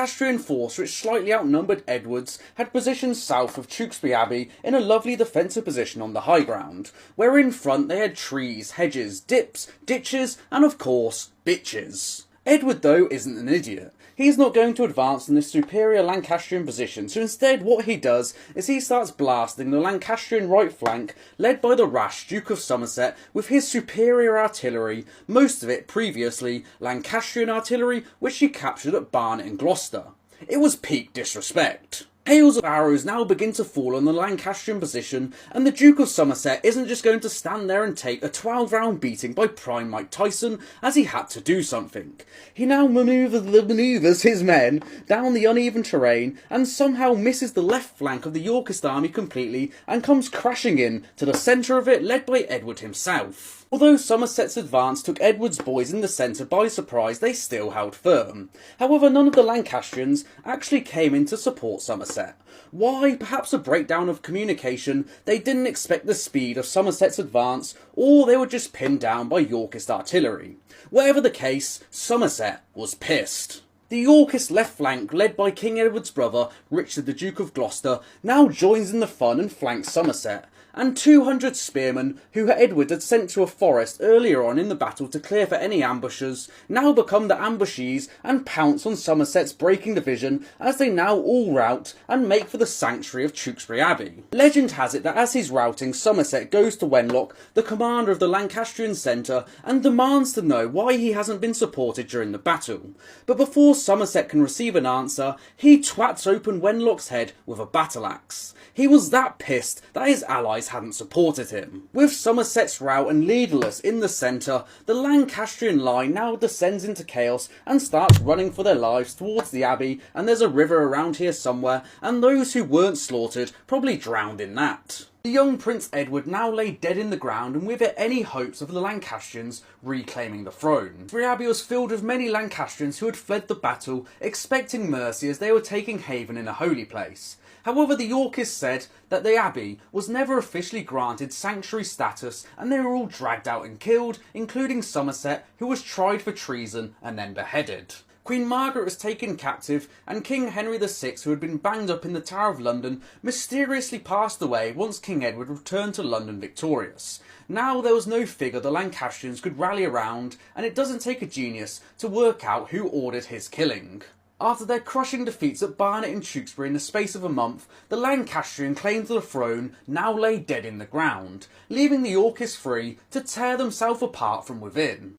Lancastrian force, which slightly outnumbered Edward's, had positioned south of Tewkesbury Abbey in a lovely defensive position on the high ground, where in front they had trees, hedges, dips, ditches, and of course, bitches. Edward, though, isn't an idiot. He's not going to advance in this superior Lancastrian position, so instead what he does is he starts blasting the Lancastrian right flank, led by the rash Duke of Somerset, with his superior artillery, most of it previously Lancastrian artillery which he captured at Barnet and Gloucester. It was peak disrespect. Hails of arrows now begin to fall on the Lancastrian position, and the Duke of Somerset isn't just going to stand there and take a 12-round beating by prime Mike Tyson, as he had to do something. He now manoeuvres his men down the uneven terrain, and somehow misses the left flank of the Yorkist army completely, and comes crashing in to the centre of it, led by Edward himself. Although Somerset's advance took Edward's boys in the centre by surprise, they still held firm. However, none of the Lancastrians actually came in to support Somerset. Why? Perhaps a breakdown of communication, they didn't expect the speed of Somerset's advance, or they were just pinned down by Yorkist artillery. Whatever the case, Somerset was pissed. The Yorkist left flank, led by King Edward's brother, Richard the Duke of Gloucester, now joins in the fun and flanks Somerset, and 200 spearmen, who Edward had sent to a forest earlier on in the battle to clear for any ambushers, now become the ambushees and pounce on Somerset's breaking division as they now all rout and make for the sanctuary of Tewkesbury Abbey. Legend has it that as he's routing, Somerset goes to Wenlock, the commander of the Lancastrian centre, and demands to know why he hasn't been supported during the battle. But before Somerset can receive an answer, he twats open Wenlock's head with a battle axe. He was that pissed that his allies hadn't supported him. With Somerset's rout and leaderless in the centre, the Lancastrian line now descends into chaos and starts running for their lives towards the abbey, and there's a river around here somewhere, and those who weren't slaughtered probably drowned in that. The young Prince Edward now lay dead in the ground, and with it any hopes of the Lancastrians reclaiming the throne. The abbey was filled with many Lancastrians who had fled the battle, expecting mercy as they were taking haven in a holy place. However, the Yorkists said that the abbey was never officially granted sanctuary status, and they were all dragged out and killed, including Somerset, who was tried for treason and then beheaded. Queen Margaret was taken captive, and King Henry VI, who had been banged up in the Tower of London, mysteriously passed away once King Edward returned to London victorious. Now there was no figure the Lancastrians could rally around, and it doesn't take a genius to work out who ordered his killing. After their crushing defeats at Barnet and Tewkesbury in the space of a month, the Lancastrian claim to the throne now lay dead in the ground, leaving the Yorkists free to tear themselves apart from within.